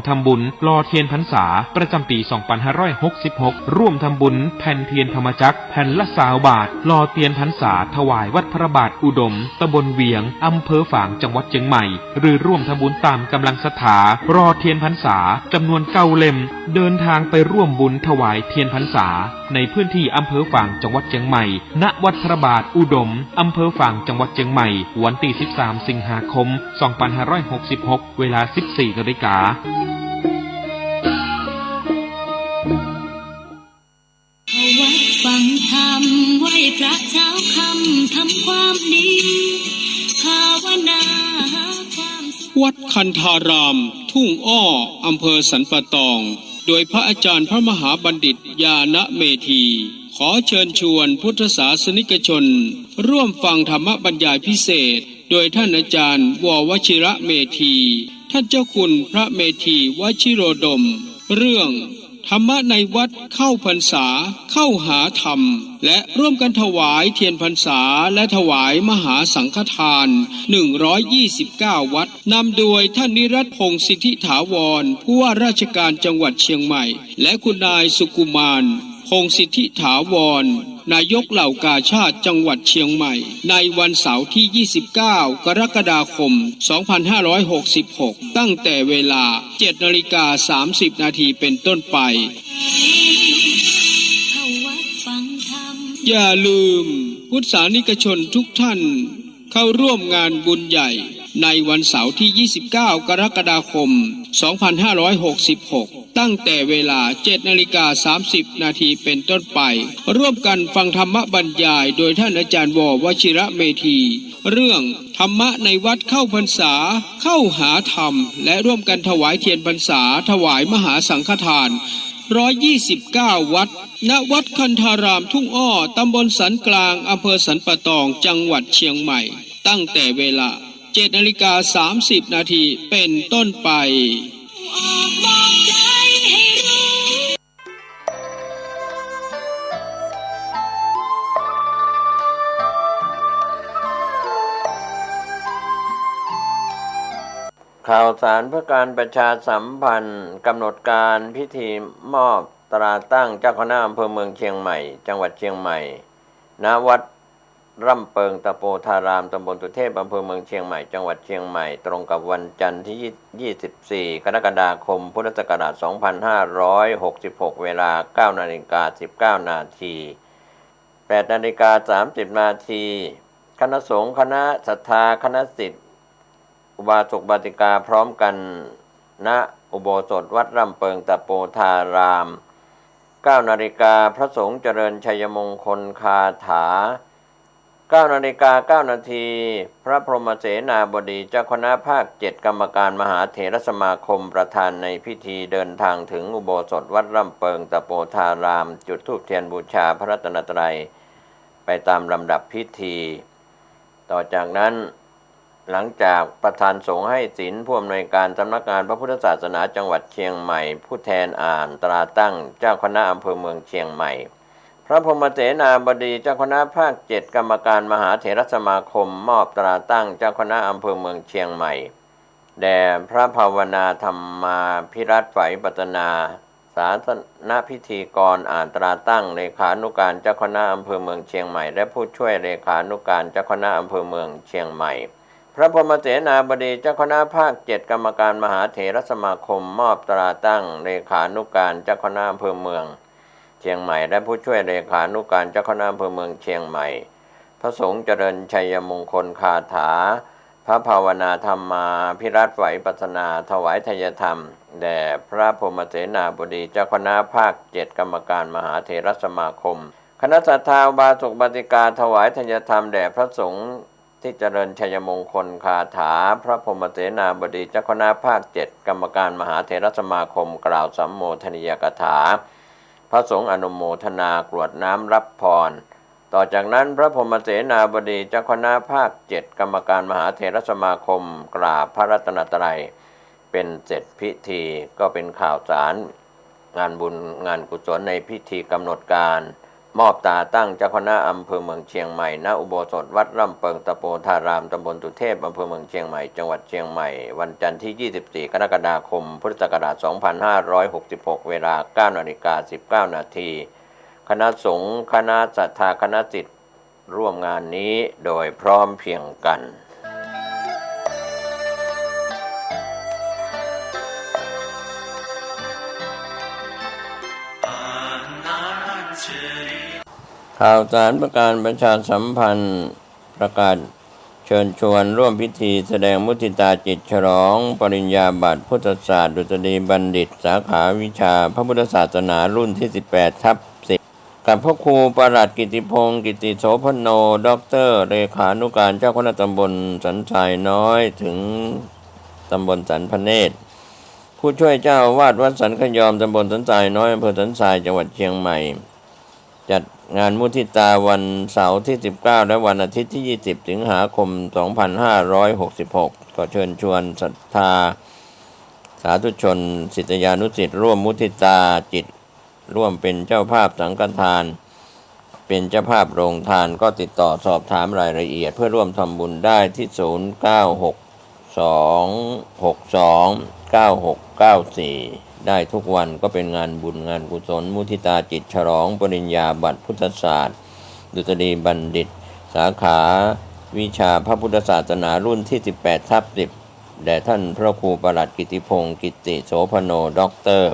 ทำบุญหล่อเทียนพรรษาประจำปี 2566 ร่วมทำบุญแผ่นเทียนธรรมจักรแผ่นละ20 บาทหล่อเทียนพรรษาถวายวัดพระบาทอุดมตำบลเวียงอำเภอฝางจังหวัดเชียงใหม่หรือร่วมทำบุญตามกำลังศรัทธารอเทียนพรรษาจำนวน9 เล่มเดินทางไปร่วมบุญถวายเทียนพรรษาในพื้นที่อำเภอฝางจังหวัดเชียงใหม่ณวัดพระบาทอุดมอำเภอฝางจังหวัดเชียงใหม่วันที่ 13 สิงหาคม 2566 เวลา 14 นาฬิกาวัดฟังธรรมไหว้พระเช้าค่ำทำความดีภาวนาความสุขวัดคันธารามทุ่งอ้ออำเภอสันปะตองโดยพระอาจารย์พระมหาบัณฑิตญาณเมธีขอเชิญชวนพุทธศาสนิกชนร่วมฟังธรรมบรรยายพิเศษโดยท่านอาจารย์ววชิระเมธีท่านเจ้าคุณพระเมธีวชิโรดมเรื่องธรรมะในวัดเข้าพรรษาเข้าหาธรรมและร่วมกันถวายเทียนพรรษาและถวายมหาสังฆทาน129วัดนำโดยท่านนิรัตน์พงษ์สิทธิถาวรผู้ว่าราชการจังหวัดเชียงใหม่และคุณนายสุกุมารพงษ์สิทธิถาวรนายกเหล่ากาชาติจังหวัดเชียงใหม่ในวันเสาร์ที่ 29 กรกฎาคม 2566 ตั้งแต่เวลา 7:30 นาทีเป็นต้นไปอย่าลืมพุทธศาสนิกชนทุกท่านเข้าร่วมงานบุญใหญ่ในวันเสาร์ที่ 29 กรกฎาคม 2566 ตั้งแต่เวลา 7:30 นาทีเป็นต้นไปร่วมกันฟังธรรมบรรยายโดยท่านอาจารย์ววชิระเมธีเรื่องธรรมะในวัดเข้าพรรษาเข้าหาธรรมและร่วมกันถวายเทียนพรรษาถวายมหาสังฆทาน129วัดณวัดคันธารามทุ่งอ้อตำบลสันกลางอำเภอสันปะตองจังหวัดเชียงใหม่ตั้งแต่เวลา 7:30 นาทีเป็นต้นไปข่าวสารเพื่อการประชาสัมพันธ์กำหนดการพิธีมอบตราตั้งเจ้าคณะอำเภอเมืองเชียงใหม่จังหวัดเชียงใหม่ณวัดร่ำเปิงตะโปธารามตำบลสุเทพอำเภอเมืองเชียงใหม่จังหวัดเชียงใหม่ตรงกับวันจันทร์ที่ 24 กรกฎาคมพุทธศักราช 2566 เวลา 9:19 นาที 8:30 นาทีคณะสงฆ์คณะศรัทธาคณะศิษย์อุบาสกบาติกาพร้อมกันณอุโบสถวัดร่ำเปิงตะโปธาราม 9 นาฬิกาพระสงฆ์เจริญชัยมงคลคาถา 9 นาฬิกา 9 นาทีพระพรหมเสนาบดีเจ้าคณะภาค 7 กรรมการมหาเถรสมาคมประธานในพิธีเดินทางถึงอุโบสถวัดร่ำเปิงตะโปธารามจุดธูปเทียนบูชาพระรัตนตรัยไปตามลำดับพิธีต่อจากนั้นหลังจากประธานสงฆ์ให้ศีลผู้อำนวยการสำนักงานพระพุทธศาสนาจังหวัดเชียงใหม่ผู้แทนอ่านตราตั้งเจ้าคณะอำเภอเมืองเชียงใหม่พระพรหมเสนาบดีเจ้าคณะภาค 7 กรรมการมหาเถรสมาคมมอบตราตั้งเจ้าคณะอำเภอเมืองเชียงใหม่แด่พระภาวนาธรรมาภิรัตน์ไฝปัตนาสาธนพิธีกรอ่านตราตั้งเลขานุการเจ้าคณะอำเภอเมืองเชียงใหม่และผู้ช่วยเลขานุการเจ้าคณะอำเภอเมืองเชียงใหม่พระพรหมเสนาบดีเจ้าคณะภาค 7 กรรมการมหาเถรสมาคมมอบตราตั้งเลขานุการเจ้าคณะอำเภอเมืองเชียงใหม่และผู้ช่วยเลขานุการเจ้าคณะอำเภอเมืองเชียงใหม่พระสงฆ์เจริญชัยมงคลคาถาพระภาวนาธรรมาภิรัตน์ไหวปัสนาถวายทายธรรมแด่พระพรหมเสนาบดีเจ้าคณะภาค 7 กรรมการมหาเถรสมาคมคณะศรัทธาอุบาสกบาติกาถวายทายธรรมแด่พระสงฆ์ที่เจริญชัยมงคลคาถาพระพรหมเสนาบดีเจ้าคณะภาค 7 กรรมการมหาเถรสมาคมกล่าวสัมโมทนียกถาพระสงฆ์อนุโมทนากรวดน้ำรับพรต่อจากนั้นพระพรหมเสนาบดีเจ้าคณะภาค 7 กรรมการมหาเถรสมาคมกราบพระรัตนตรัยเป็นเสร็จพิธีก็เป็นข่าวสารงานบุญงานกุศลในพิธีกำหนดการ มอบตาตั้งเจ้าคณะอำเภอเมืองเชียงใหม่ณอุโบสถวัดร่ำเปิงตะโปธารามตำบลตุเทพอำเภอเมืองเชียงใหม่จังหวัดเชียงใหม่วันจันทร์ที่ 24 กรกฎาคมพุทธศักราช 2566 เวลา 9:19 น.คณะสงฆ์คณะศรัทธาคณะศิษย์ร่วมงานนี้โดยพร้อมเพรียงกันข่าวสารประการประชาสัมพันธ์ประกาศเชิญชวนร่วมพิธีแสดงมุทิตาจิตฉลองปริญญาบัตรพุทธศาสตร์ดุษฎีบัณฑิตสาขาวิชาพระพุทธศาสนารุ่นที่ 18/10 กับพระครูประหลัดกิติพงศ์กิติโสพโนด็อกเตอร์เลขานุการเจ้าคณะตำบลสันทรายน้อยถึงตำบลสันพเนตรผู้ช่วยเจ้าอาวาสวัดสันขยอมตำบลสันทรายน้อยอำเภอสันทรายจังหวัดเชียงใหม่จัดงานมุทิตาวันเสาร์ที่ 19 และวันอาทิตย์ที่ 20 สิงหาคม 2566 ก็เชิญชวนศรัทธาสาธุชนศิษยานุศิษย์ร่วมมุทิตาจิตร่วมเป็นเจ้าภาพสังฆทานเป็นเจ้าภาพโรงทานก็ติดต่อสอบถามรายละเอียดเพื่อร่วมทำบุญได้ที่ 0962629694 ได้ทุกวันก็เป็นงานบุญงานกุศลมุทิตาจิตฉลองปริญญาบัตรพุทธศาสตร์ดุษฎีบัณฑิตสาขาวิชาพระพุทธศาสนารุ่นที่ 18/10 แด่ท่านพระครูประหลัดกิติพงศ์กิติโสพโนด็อกเตอร์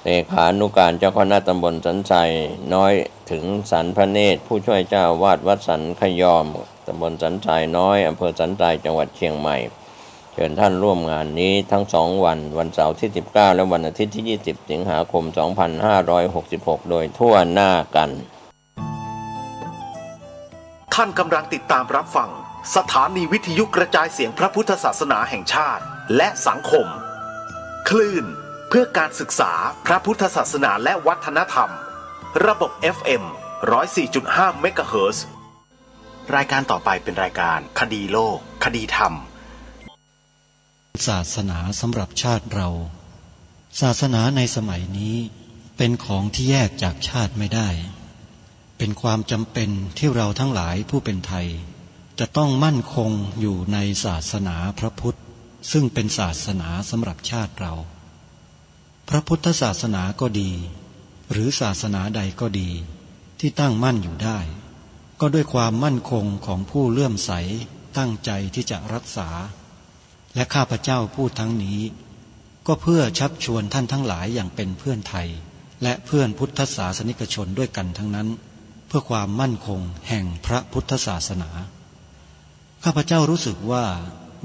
เลขานุการเจ้าคณะตำบลสันทรายน้อยถึงสันพเนตรผู้ช่วยเจ้าวาดวัดสันขยอมตำบลสันทรายน้อยอำเภอสันทรายจังหวัดเชียงใหม่เชิญท่านร่วมงานนี้ทั้ง2วันวันเสาร์ที่ 19 และวันอาทิตย์ที่ 20 สิงหาคม 2566 โดยทั่วหน้ากันท่านกำลังติดตามรับฟังสถานีวิทยุกระจายเสียงพระพุทธศาสนาแห่งชาติและสังคมคลื่นเพื่อการศึกษาพระพุทธศาสนาและวัฒนธรรมระบบ FM 104.5 เมกะเฮิรตซ์รายการต่อไปเป็นรายการคดีโลกคดีธรรมศาสนาสำหรับชาติเราศาสนาในสมัยนี้เป็นของที่แยกจากชาติไม่ได้เป็นความจำเป็นที่เราทั้งหลายผู้เป็นไทยจะต้องมั่นคงอยู่ในศาสนาพระพุทธซึ่งเป็นศาสนาสำหรับชาติเราพระพุทธศาสนาก็ดีหรือศาสนาใดก็ดีที่ตั้งมั่นอยู่ได้ก็ด้วยความมั่นคงของผู้เลื่อมใสตั้งใจที่จะรักษาและข้าพเจ้าพูดทั้งนี้ก็เพื่อชักชวนท่านทั้งหลายอย่างเป็นเพื่อนไทยและเพื่อนพุทธศาสนิกชนด้วยกันทั้งนั้นเพื่อความมั่นคงแห่งพระพุทธศาสนาข้าพเจ้ารู้สึกว่า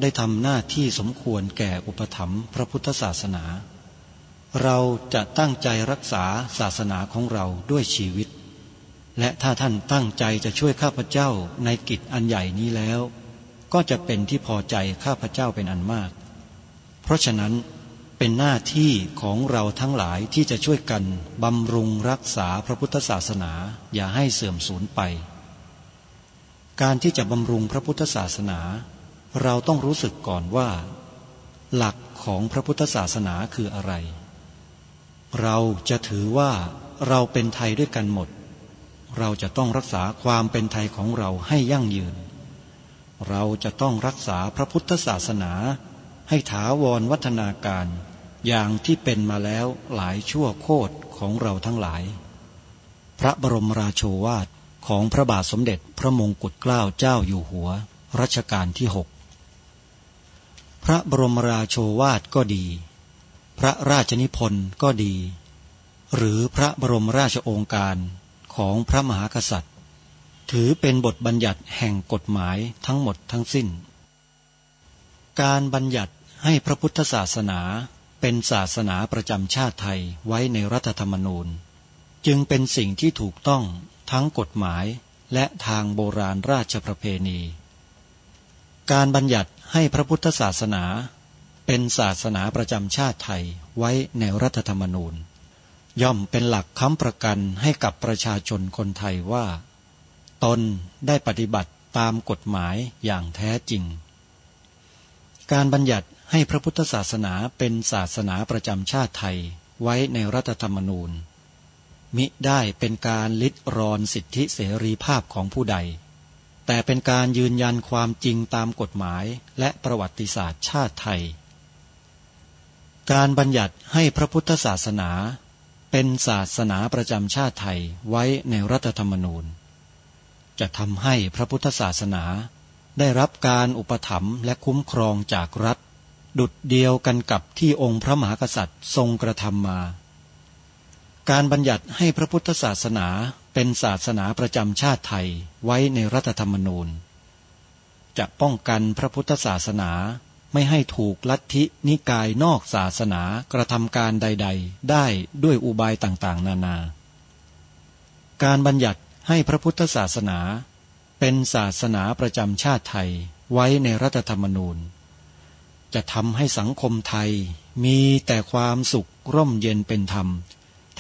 ได้ทำหน้าที่สมควรแก่อุปถัมภ์พระพุทธศาสนาเราจะตั้งใจรักษาศาสนาของเราด้วยชีวิตและถ้าท่านตั้งใจจะช่วยข้าพเจ้าในกิจอันใหญ่นี้แล้วก็จะเป็นที่พอใจข้าพเจ้าเป็นอันมากเพราะฉะนั้นเป็นหน้าที่ของเราทั้งหลายที่จะช่วยกันบำรุงรักษาพระพุทธศาสนาอย่าให้เสื่อมสูญไปการที่จะบำรุงพระพุทธศาสนาเราต้องรู้สึกก่อนว่าหลักของพระพุทธศาสนาคืออะไรเราจะถือว่าเราเป็นไทยด้วยกันหมดเราจะต้องรักษาความเป็นไทยของเราให้ยั่งยืนเราจะต้องรักษาพระพุทธศาสนาให้ถาวรวัฒนาการอย่างที่เป็นมาแล้วหลายชั่วโคตรของเราทั้งหลายพระบรมราโชวาทของพระบาทสมเด็จพระมงกุฎเกล้าเจ้าอยู่หัวรัชกาลที่ 6พระบรมราโชวาทก็ดีพระราชนิพนธ์ก็ดีหรือพระบรมราชโองการของพระมหากษัตริย์ถือเป็นบทบัญญัติแห่งกฎหมายทั้งหมดทั้งสิ้นการบัญญัติให้พระพุทธศาสนาเป็นศาสนาประจำชาติไทยไว้ในรัฐธรรมนูญจึงเป็นสิ่งที่ถูกต้องทั้งกฎหมายและทางโบราณราชประเพณีการบัญญัติให้พระพุทธศาสนาเป็นศาสนาประจำชาติไทยไว้ในรัฐธรรมนูญย่อมเป็นหลักค้ำประกันให้กับประชาชนคนไทยว่าตนได้ปฏิบัติตามกฎหมายอย่างแท้จริงการบัญญัติให้พระพุทธศาสนาเป็นศาสนาประจำชาติไทยไว้ในรัฐธรรมนูญ มิได้เป็นการลิดรอนสิทธิเสรีภาพของผู้ใดแต่เป็นการยืนยันความจริงตามกฎหมายและประวัติศาสตร์ชาติไทยการบัญญัติให้พระพุทธศาสนาเป็นศาสนาประจำชาติไทยไว้ในรัฐธรรมนูญจะทำให้พระพุทธศาสนาได้รับการอุปถัมภ์และคุ้มครองจากรัฐดุจเดียวกันกับที่องค์พระมหากษัตริย์ทรงกระทำมาการบัญญัติให้พระพุทธศาสนาเป็นศาสนาประจำชาติไทยไว้ในรัฐธรรมนูญจะป้องกันพระพุทธศาสนาไม่ให้ถูกลัทธินิกายนอกศาสนากระทำการใดๆได้ด้วยอุบายต่างๆนานาการบัญญัติให้พระพุทธศาสนาเป็นศาสนาประจำชาติไทยไว้ในรัฐธรรมนูญจะทำให้สังคมไทยมีแต่ความสุขร่มเย็นเป็นธรรม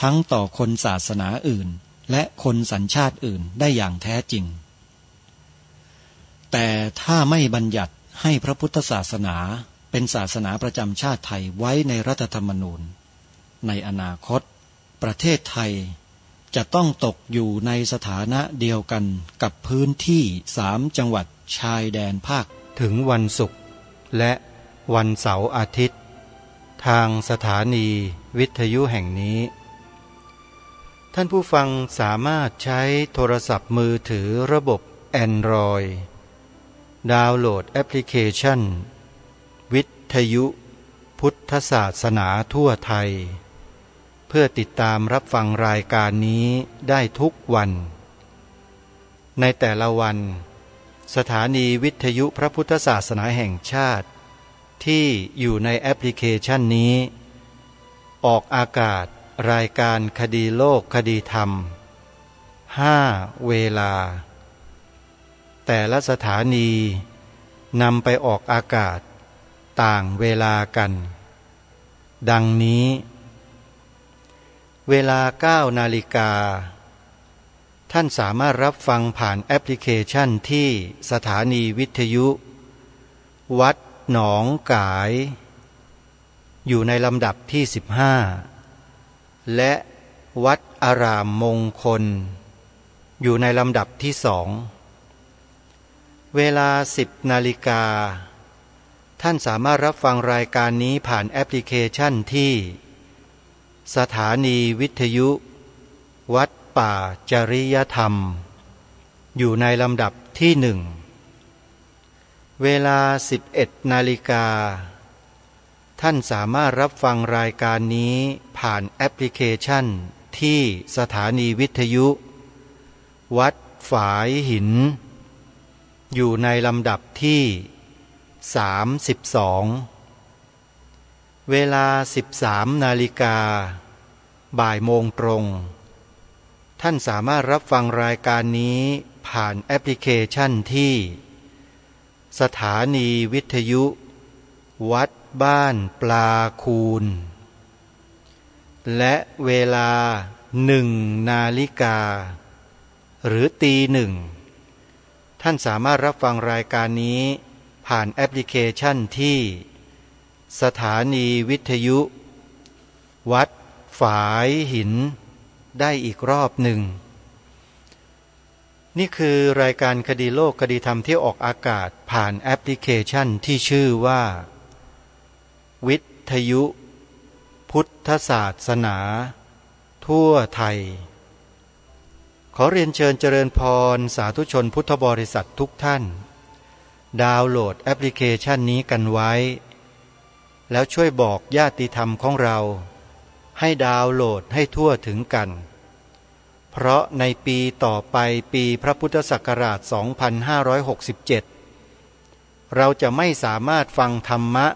ทั้งต่อคนศาสนาอื่นและคนสัญชาติอื่นได้อย่างแท้จริงแต่ถ้าไม่บัญญัติให้พระพุทธศาสนาเป็นศาสนาประจำชาติไทยไว้ในรัฐธรรมนูญในอนาคตประเทศไทยจะต้องตกอยู่ในสถานะเดียวกันกับพื้นที่3 จังหวัดชายแดนภาคถึงวันศุกร์และวันเสาร์อาทิตย์ทางสถานีวิทยุแห่งนี้ท่านผู้ฟังสามารถใช้โทรศัพท์มือถือระบบ Android ดาวน์โหลดแอปพลิเคชันวิทยุพุทธศาสนาทั่วไทยเพื่อติดตามรับฟังรายการนี้ได้ทุกวันในแต่ละวันสถานีวิทยุพระพุทธศาสนาแห่งชาติที่อยู่ในแอปพลิเคชันนี้ออกอากาศรายการคดีโลกคดีธรรม5 เวลาแต่ละสถานีนำไปออกอากาศต่างเวลากันดังนี้เวลา 9 นาฬิกาท่านสามารถรับฟังผ่านแอปพลิเคชันที่สถานีวิทยุวัดหนองกายอยู่ในลำดับที่15และวัดอารามมงคลอยู่ในลำดับที่2เวลา 10 นาฬิกาท่านสามารถรับฟังรายการนี้ผ่านแอปพลิเคชันที่สถานีวิทยุวัดป่าจริยธรรมอยู่ในลำดับที่1เวลา 11 นาฬิกาท่านสามารถรับฟังรายการนี้ผ่านแอปพลิเคชันที่สถานีวิทยุวัดฝายหินอยู่ในลำดับที่32เวลา 13 นาฬิกาบ่ายโมงตรงท่านสามารถรับฟังรายการนี้ผ่านแอปพลิเคชันที่สถานีวิทยุวัดบ้านปลาคูนและเวลา 1 นาฬิกาหรือตี 1ท่านสามารถรับฟังรายการนี้ผ่านแอปพลิเคชันที่สถานีวิทยุวัดฝายหินได้อีกรอบหนึ่งนี่คือรายการคดีโลกคดีธรรมที่ออกอากาศผ่านแอปพลิเคชันที่ชื่อว่าวิทยุพุทธศาสนาทั่วไทยขอเรียนเชิญเจริญพรสาธุชนพุทธบริษัททุกท่านดาวน์โหลดแอปพลิเคชันนี้กันไว้แล้วช่วยบอกญาติธรรมของเราให้ดาวน์โหลดให้ทั่วถึงกันเพราะในปีต่อไปปีพระพุทธศักราช 2567 เราจะไม่สามารถฟังธรรมะ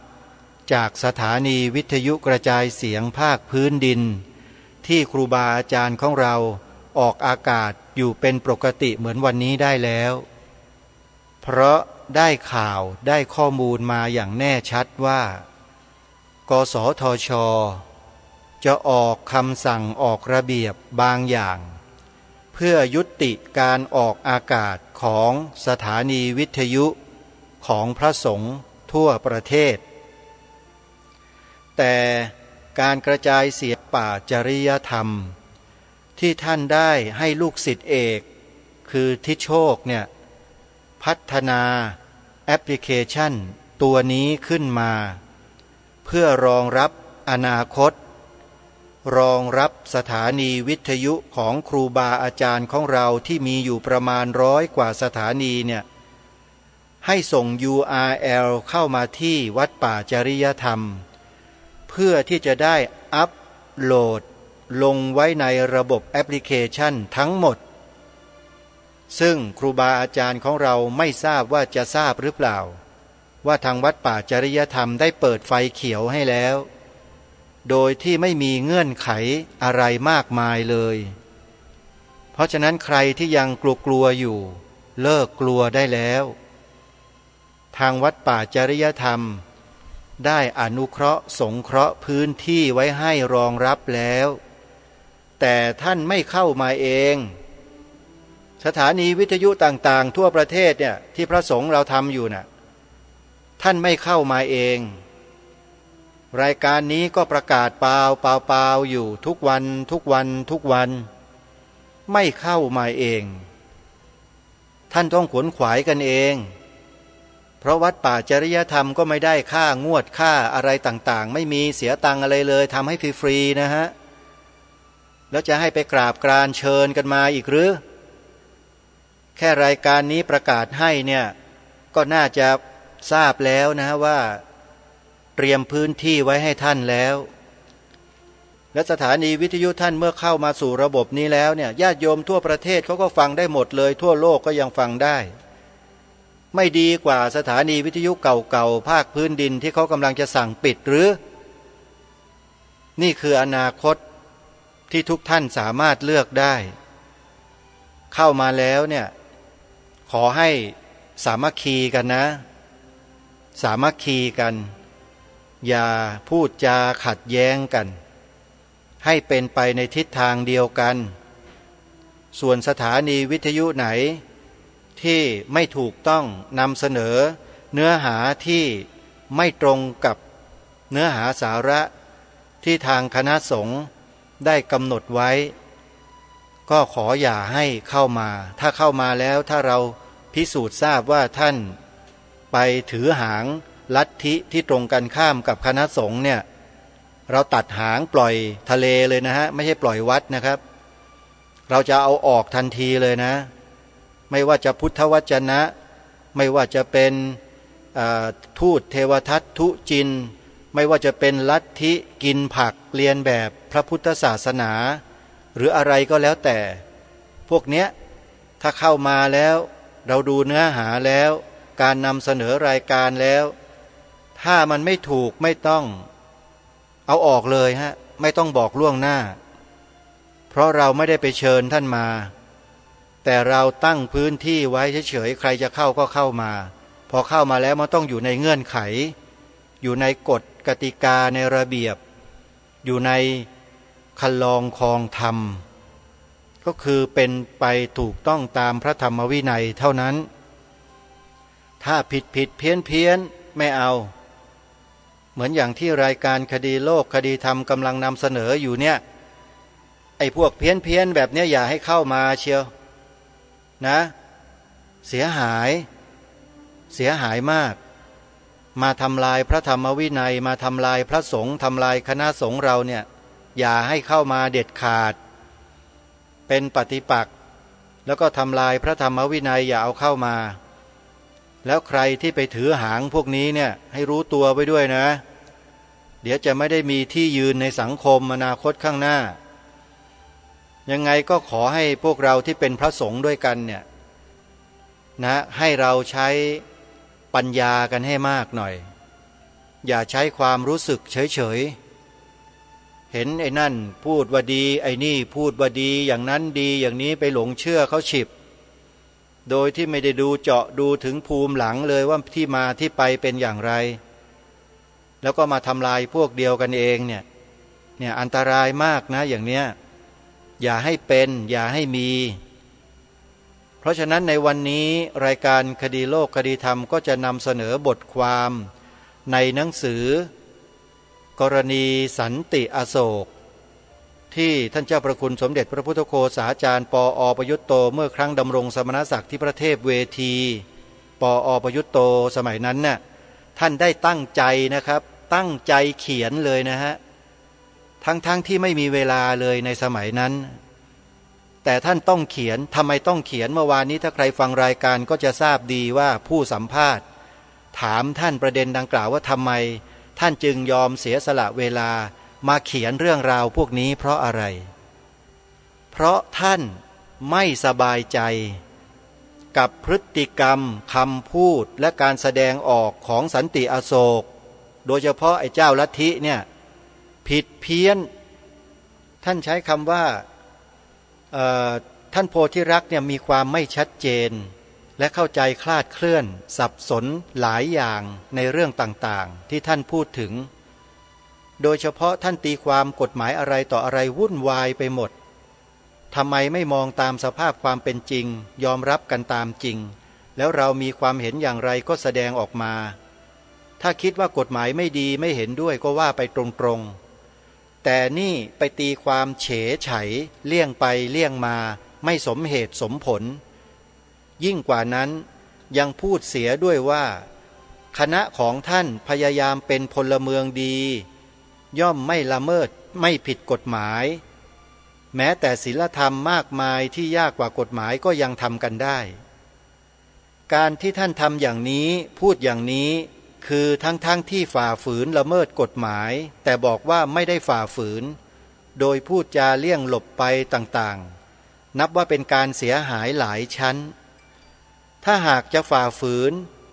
จากสถานีวิทยุกระจายเสียงภาคพื้นดินที่ครูบาอาจารย์ของเราออกอากาศอยู่เป็นปกติเหมือนวันนี้ได้แล้วเพราะได้ข่าวได้ข้อมูลมาอย่างแน่ชัดว่ากสทช.จะออกคำสั่งออกระเบียบบางอย่างเพื่อยุติการออกอากาศของสถานีวิทยุของพระสงฆ์ทั่วประเทศแต่การกระจายเสียงป่าจริยธรรม ที่ท่านได้ให้ลูกศิษย์เอกคือทิโชคเนี่ยพัฒนาแอปพลิเคชันตัวนี้ขึ้นมาเพื่อรองรับอนาคตรองรับสถานีวิทยุของครูบาอาจารย์ของเราที่มีอยู่ประมาณ100 กว่าสถานีเนี่ยให้ส่ง URL เข้ามาที่วัดป่าจริยธรรมเพื่อที่จะได้อัปโหลดลงไว้ในระบบแอปพลิเคชันทั้งหมดซึ่งครูบาอาจารย์ของเราไม่ทราบว่าจะทราบหรือเปล่าว่าทางวัดป่าจริยธรรมได้เปิดไฟเขียวให้แล้วโดยที่ไม่มีเงื่อนไขอะไรมากมายเลยเพราะฉะนั้นใครที่ยังกลัวอยู่เลิกกลัวได้แล้วทางวัดป่าจริยธรรมได้อนุเคราะห์สงเคราะห์พื้นที่ไว้ให้รองรับแล้วแต่ท่านไม่เข้ามาเองสถานีวิทยุต่างๆทั่วประเทศเนี่ยที่พระสงฆ์เราทำอยู่น่ะท่านไม่เข้ามาเองรายการนี้ก็ประกาศเปล่าอยู่ทุกวันไม่เข้ามาเองท่านต้องขวนขวายกันเองเพราะวัดป่าจริยธรรมก็ไม่ได้ค่างวดค่าอะไรต่างๆไม่มีเสียตังอะไรเลยทำให้ฟรีๆนะฮะแล้วจะให้ไปกราบกรานเชิญกันมาอีกหรือแค่รายการนี้ประกาศให้เนี่ยก็น่าจะทราบแล้วนะว่าเตรียมพื้นที่ไว้ให้ท่านแล้วและสถานีวิทยุท่านเมื่อเข้ามาสู่ระบบนี้แล้วเนี่ยญาติโยมทั่วประเทศเขาก็ฟังได้หมดเลยทั่วโลกก็ยังฟังได้ไม่ดีกว่าสถานีวิทยุเก่าๆภาคพื้นดินที่เขากำลังจะสั่งปิดหรือนี่คืออนาคตที่ทุกท่านสามารถเลือกได้เข้ามาแล้วเนี่ยขอให้สามัคคีกันนะสามัคคีกันอย่าพูดจาขัดแย้งกันให้เป็นไปในทิศทางเดียวกันส่วนสถานีวิทยุไหนที่ไม่ถูกต้องนำเสนอเนื้อหาที่ไม่ตรงกับเนื้อหาสาระที่ทางคณะสงฆ์ได้กำหนดไว้ก็ขออย่าให้เข้ามาถ้าเข้ามาแล้วถ้าเราพิสูจน์ทราบว่าท่านไปถือหางลัทธิที่ตรงกันข้ามกับคณะสงฆ์เนี่ยเราตัดหางปล่อยทะเลเลยนะฮะไม่ใช่ปล่อยวัดนะครับเราจะเอาออกทันทีเลยนะไม่ว่าจะพุทธวจนะไม่ว่าจะเป็นทูตเทวทัตทุจินไม่ว่าจะเป็นลัทธิกินผักเรียนแบบพระพุทธศาสนาหรืออะไรก็แล้วแต่พวกเนี้ยถ้าเข้ามาแล้วเราดูเนื้อหาแล้วการนำเสนอรายการแล้วถ้ามันไม่ถูกไม่ต้องเอาออกเลยฮะไม่ต้องบอกล่วงหน้าเพราะเราไม่ได้ไปเชิญท่านมาแต่เราตั้งพื้นที่ไว้เฉยๆใครจะเข้าก็เข้ามาพอเข้ามาแล้วมันต้องอยู่ในเงื่อนไขอยู่ในกฎกติกาในระเบียบอยู่ในคันลองครองธรรมก็คือเป็นไปถูกต้องตามพระธรรมวินัยเท่านั้นถ้าผิดเพี้ยนไม่เอาเหมือนอย่างที่รายการคดีโลกคดีธรรมกำลังนำเสนออยู่เนี่ยไอ้พวกเพี้ยนแบบเนี้ยอย่าให้เข้ามาเชียวนะเสียหายมากมาทำลายพระธรรมวินัยมาทำลายพระสงฆ์ทำลายคณะสงฆ์เราเนี่ยอย่าให้เข้ามาเด็ดขาดเป็นปฏิปักษ์แล้วก็ทำลายพระธรรมวินัยอย่าเอาเข้ามาแล้วใครที่ไปถือหางพวกนี้เนี่ยให้รู้ตัวไว้ด้วยนะเดี๋ยวจะไม่ได้มีที่ยืนในสังคมอนาคตข้างหน้ายังไงก็ขอให้พวกเราที่เป็นพระสงฆ์ด้วยกันเนี่ยนะให้เราใช้ปัญญากันให้มากหน่อยอย่าใช้ความรู้สึกเฉยเห็นไอ้นั่นพูดว่าดีไอ้นี่พูดว่าดีอย่างนั้นดีอย่างนี้ไปหลงเชื่อเขาฉิบโดยที่ไม่ได้ดูเจาะดูถึงภูมิหลังเลยว่าที่มาที่ไปเป็นอย่างไรแล้วก็มาทำลายพวกเดียวกันเองเนี่ยอันตรายมากนะอย่างเนี้ยอย่าให้เป็นอย่าให้มีเพราะฉะนั้นในวันนี้รายการคดีโลกคดีธรรมก็จะนำเสนอบทความในหนังสือกรณีสันติอโศก ที่ท่านเจ้าประคุณสมเด็จพระพุทธโฆษาจารย์ปอ.ประยุตโตเมื่อครั้งดำรงสมณศักดิ์ที่พระเทพเวทีปอ.ประยุตโตสมัยนั้นน่ะท่านได้ตั้งใจนะครับตั้งใจเขียนเลยนะฮะทั้งที่ไม่มีเวลาเลยในสมัยนั้นแต่ท่านต้องเขียนทำไมต้องเขียนเมื่อวานนี้ถ้าใครฟังรายการก็จะทราบดีว่าผู้สัมภาษณ์ถามท่านประเด็นดังกล่าวว่าทำไมท่านจึงยอมเสียสละเวลามาเขียนเรื่องราวพวกนี้เพราะอะไรเพราะท่านไม่สบายใจกับพฤติกรรมคำพูดและการแสดงออกของสันติอโศกโดยเฉพาะไอ้เจ้าลัทธิเนี่ยผิดเพี้ยนท่านใช้คำว่าท่านโพธิรักษ์เนี่ยมีความไม่ชัดเจนและเข้าใจคลาดเคลื่อนสับสนหลายอย่างในเรื่องต่างๆที่ท่านพูดถึงโดยเฉพาะท่านตีความกฎหมายอะไรต่ออะไรวุ่นวายไปหมดทำไมไม่มองตามสภาพความเป็นจริงยอมรับกันตามจริงแล้วเรามีความเห็นอย่างไรก็แสดงออกมาถ้าคิดว่ากฎหมายไม่ดีไม่เห็นด้วยก็ว่าไปตรงๆแต่นี่ไปตีความเฉยไฉเลี่ยงไปเลี่ยงมาไม่สมเหตุสมผลยิ่งกว่านั้นยังพูดเสียด้วยว่าคณะของท่านพยายามเป็นพลเมืองดีย่อมไม่ละเมิดไม่ผิดกฎหมายแม้แต่ศีลธรรมมากมายที่ยากกว่ากฎหมายก็ยังทำกันได้การที่ท่านทำอย่างนี้พูดอย่างนี้คือทั้งที่ฝ่าฝืนละเมิดกฎหมายแต่บอกว่าไม่ได้ฝ่าฝืนโดยพูดจาเลี่ยงหลบไปต่างๆนับว่าเป็นการเสียหายหลายชั้นถ้าหากจะฝ่าฝืน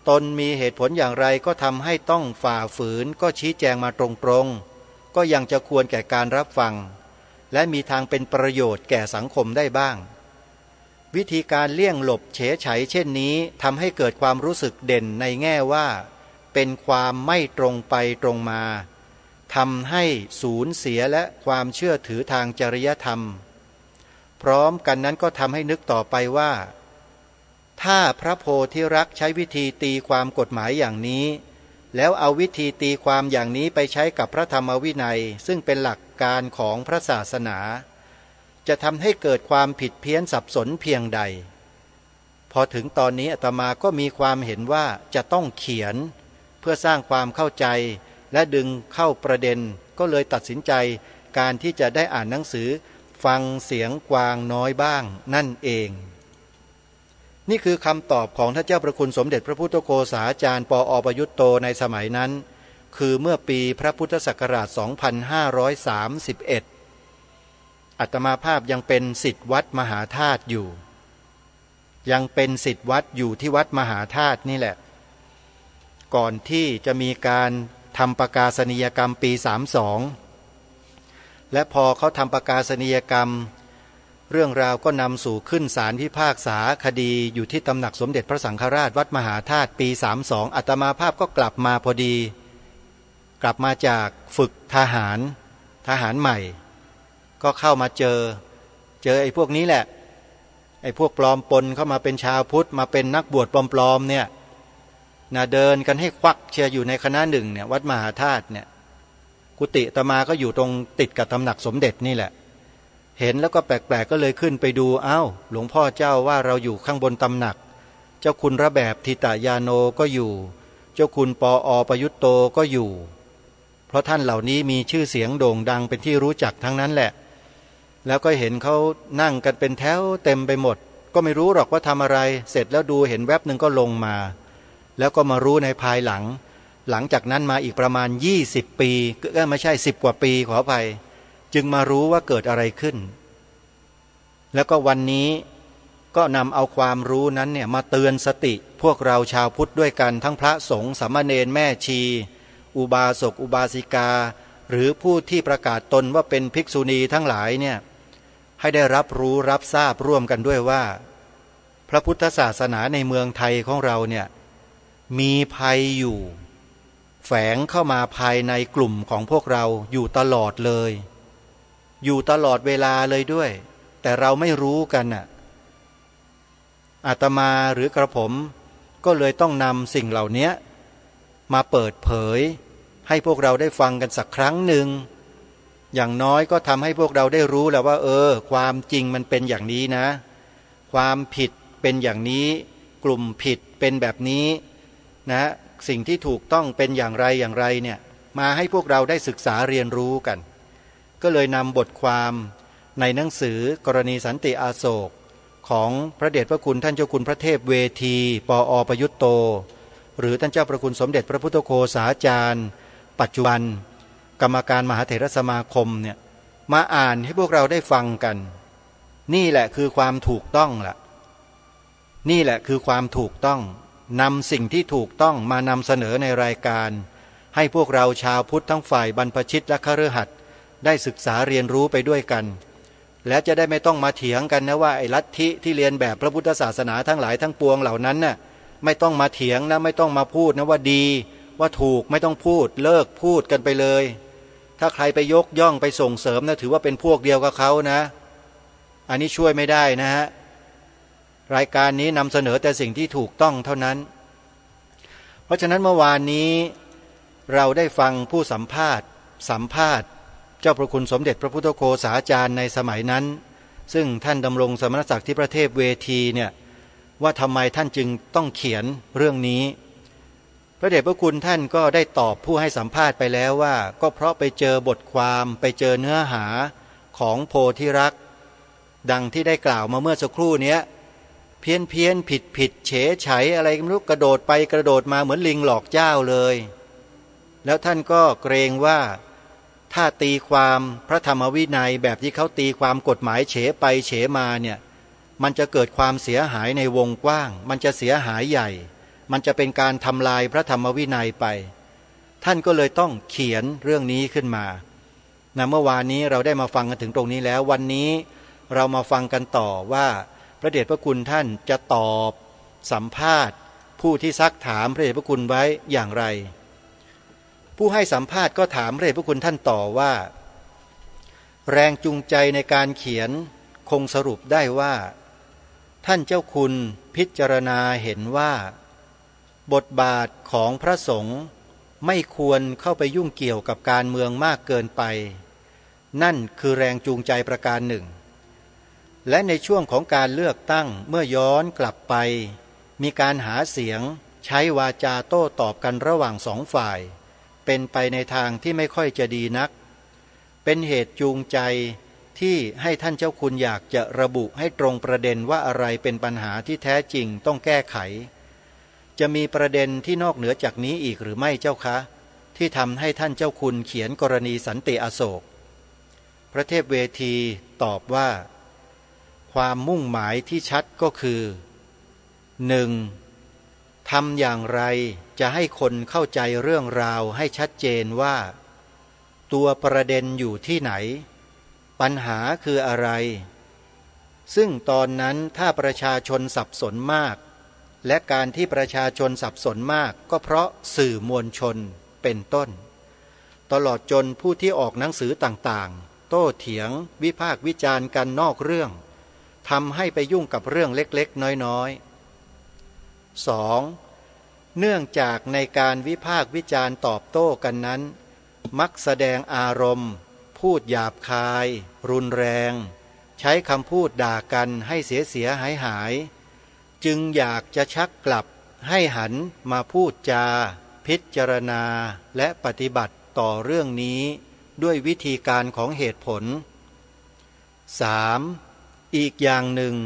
ตนมีเหตุผลอย่างไรก็ทำให้ต้องฝ่าฝืนก็ชี้แจงมาตรงๆก็ยังจะควรแก่การรับฟังและมีทางเป็นประโยชน์แก่สังคมได้บ้างวิธีการเลี่ยงหลบเฉยไฉเช่นนี้ทำให้เกิดความรู้สึกเด่นในแง่ว่าเป็นความไม่ตรงไปตรงมาทำให้สูญเสียและความเชื่อถือทางจริยธรรมพร้อมกันนั้นก็ทำให้นึกต่อไปว่าถ้าพระโพธิรักษ์ใช้วิธีตีความกฎหมายอย่างนี้แล้วเอาวิธีตีความอย่างนี้ไปใช้กับพระธรรมวินัยซึ่งเป็นหลักการของพระศาสนาจะทำให้เกิดความผิดเพี้ยนสับสนเพียงใดพอถึงตอนนี้อาตมาก็มีความเห็นว่าจะต้องเขียนเพื่อสร้างความเข้าใจและดึงเข้าประเด็นก็เลยตัดสินใจการที่จะได้อ่านหนังสือฟังเสียงกวางน้อยบ้างนั่นเองนี่คือคำตอบของท่านเจ้าประคุณสมเด็จพระพุทธโฆษาจารย์ปอ.ประยุตโตในสมัยนั้นคือเมื่อปีพระพุทธศักราช 2531 อาตมาภาพยังเป็นศิษย์วัดมหาธาตุอยู่ยังเป็นศิษย์วัดอยู่ที่วัดมหาธาตุนี่แหละก่อนที่จะมีการทำประกาศนียกรรมปี 32และพอเขาทำประกาศนียกรรมเรื่องราวก็นำสู่ขึ้นศาลพิพากษาคดีอยู่ที่ตำหนักสมเด็จพระสังฆราชวัดมหาธาตุปี 32อาตมาภาพก็กลับมาพอดีกลับมาจากฝึกทหารใหม่ก็เข้ามาเจอไอ้พวกนี้แหละไอ้พวกปลอมปนเข้ามาเป็นชาวพุทธมาเป็นนักบวชปลอมๆเนี่ยนะเดินกันให้ควักเชียร์อยู่ในคณะหนึ่งเนี่ยวัดมหาธาตุเนี่ยกุฏิอาตมาก็อยู่ตรงติดกับตำหนักสมเด็จนี่แหละเห็นแล้วก็แปลกๆก็เลยขึ้นไปดูอ้าวหลวงพ่อเจ้าว่าเราอยู่ข้างบนตำหนักเจ้าคุณระแบบทิตายาโนก็อยู่เจ้าคุณปอ.ประยุตโตก็อยู่เพราะท่านเหล่านี้มีชื่อเสียงโด่งดังเป็นที่รู้จักทั้งนั้นแหละแล้วก็เห็นเขานั่งกันเป็นแถวเต็มไปหมดก็ไม่รู้หรอกว่าทำอะไรเสร็จแล้วดูเห็นแวบหนึ่งก็ลงมาแล้วก็มารู้ในภายหลังจากนั้นมาอีกประมาณ20 ปีก็ไม่ใช่10 กว่าปีขออภัยจึงมารู้ว่าเกิดอะไรขึ้นแล้วก็วันนี้ก็นำเอาความรู้นั้นเนี่ยมาเตือนสติพวกเราชาวพุทธด้วยกันทั้งพระสงฆ์สามเณรแม่ชีอุบาสกอุบาสิกาหรือผู้ที่ประกาศตนว่าเป็นภิกษุณีทั้งหลายเนี่ยให้ได้รับรู้รับทราบร่วมกันด้วยว่าพระพุทธศาสนาในเมืองไทยของเราเนี่ยมีภัยอยู่แฝงเข้ามาภายในกลุ่มของพวกเราอยู่ตลอดเลยอยู่ตลอดเวลาเลยด้วยแต่เราไม่รู้กันน่ะอาตมาหรือกระผมก็เลยต้องนำสิ่งเหล่านี้มาเปิดเผยให้พวกเราได้ฟังกันสักครั้งหนึ่ง อย่างน้อยก็ทำให้พวกเราได้รู้แล้วว่าความจริงมันเป็นอย่างนี้นะความผิดเป็นอย่างนี้กลุ่มผิดเป็นแบบนี้นะสิ่งที่ถูกต้องเป็นอย่างไรเนี่ยมาให้พวกเราได้ศึกษาเรียนรู้กันก็เลยนำบทความในหนังสือกรณีสันติอโศกของพระเดชพระคุณท่านเจ้าคุณพระเทพเวทีปอประยุตโตหรือท่านเจ้าประคุณสมเด็จพระพุทธโฆษาจารย์ปัจจุบันกรรมการมหาเถรสมาคมเนี่ยมาอ่านให้พวกเราได้ฟังกันนี่แหละคือความถูกต้องล่ะนี่แหละคือความถูกต้องนำสิ่งที่ถูกต้องมานำเสนอในรายการให้พวกเราชาวพุทธทั้งฝ่ายบรรพชิตและคฤหัสถ์ได้ศึกษาเรียนรู้ไปด้วยกันและจะได้ไม่ต้องมาเถียงกันนะว่าไอ้ลัทธิที่เรียนแบบพระพุทธศาสนาทั้งหลายทั้งปวงเหล่านั้นน่ะไม่ต้องมาเถียงนะไม่ต้องมาพูดนะว่าดีว่าถูกไม่ต้องพูดเลิกพูดกันไปเลยถ้าใครไปยกย่องไปส่งเสริมนะถือว่าเป็นพวกเดียวกับเขานะอันนี้ช่วยไม่ได้นะฮะรายการนี้นำเสนอแต่สิ่งที่ถูกต้องเท่านั้นเพราะฉะนั้นเมื่อวานนี้เราได้ฟังผู้สัมภาษณ์เจ้าพระคุณสมเด็จพระพุทธโฆษาจารย์ในสมัยนั้นซึ่งท่านดำรงสมณศักดิ์ที่พระเทพเวทีเนี่ยว่าทำไมท่านจึงต้องเขียนเรื่องนี้พระเดชพระคุณท่านก็ได้ตอบผู้ให้สัมภาษณ์ไปแล้วว่าก็เพราะไปเจอบทความไปเจอเนื้อหาของโพธิรักษ์ดังที่ได้กล่าวมาเมื่อสักครู่นี้เพี้ยนผิดเฉไฉอะไรไม่รู้กระโดดไปกระโดดมาเหมือนลิงหลอกเจ้าเลยแล้วท่านก็เกรงว่าถ้าตีความพระธรรมวินัยแบบที่เขาตีความกฎหมายเฉไปเฉมาเนี่ยมันจะเกิดความเสียหายในวงกว้างมันจะเสียหายใหญ่มันจะเป็นการทำลายพระธรรมวินัยไปท่านก็เลยต้องเขียนเรื่องนี้ขึ้นมาเมื่อวานนี้เราได้มาฟังกันถึงตรงนี้แล้ววันนี้เรามาฟังกันต่อว่าพระเดชพระคุณท่านจะตอบสัมภาษณ์ผู้ที่ซักถามพระเดชพระคุณไว้อย่างไรผู้ให้สัมภาษณ์ก็ถามพระเดชพระคุณท่านต่อว่าแรงจูงใจในการเขียนคงสรุปได้ว่าท่านเจ้าคุณพิจารณาเห็นว่าบทบาทของพระสงฆ์ไม่ควรเข้าไปยุ่งเกี่ยวกับการเมืองมากเกินไปนั่นคือแรงจูงใจประการหนึ่งและในช่วงของการเลือกตั้งเมื่อย้อนกลับไปมีการหาเสียงใช้วาจาโต้ตอบกันระหว่างสองฝ่ายเป็นไปในทางที่ไม่ค่อยจะดีนักเป็นเหตุจูงใจที่ให้ท่านเจ้าคุณอยากจะระบุให้ตรงประเด็นว่าอะไรเป็นปัญหาที่แท้จริงต้องแก้ไขจะมีประเด็นที่นอกเหนือจากนี้อีกหรือไม่เจ้าคะที่ทำให้ท่านเจ้าคุณเขียนกรณีสันติอโศกพระเทพเวทีตอบว่าความมุ่งหมายที่ชัดก็คือ 1. ทำอย่างไรจะให้คนเข้าใจเรื่องราวให้ชัดเจนว่าตัวประเด็นอยู่ที่ไหนปัญหาคืออะไรซึ่งตอนนั้นถ้าประชาชนสับสนมากและการที่ประชาชนสับสนมากก็เพราะสื่อมวลชนเป็นต้นตลอดจนผู้ที่ออกหนังสือต่างๆโต้เถียงวิพากษ์วิจารณ์กันนอกเรื่องทำให้ไปยุ่งกับเรื่องเล็กๆน้อยๆ 2. เนื่องจากในการวิพากษ์วิจารณ์ตอบโต้กันนั้นมักแสดงอารมณ์พูดหยาบคายรุนแรงใช้คำพูดด่ากันให้เสียหายจึงอยากจะชักกลับให้หันมาพูดจาพิจารณาและปฏิบัติต่อเรื่องนี้ด้วยวิธีการของเหตุผล 3. อีกอย่างหนึ่ง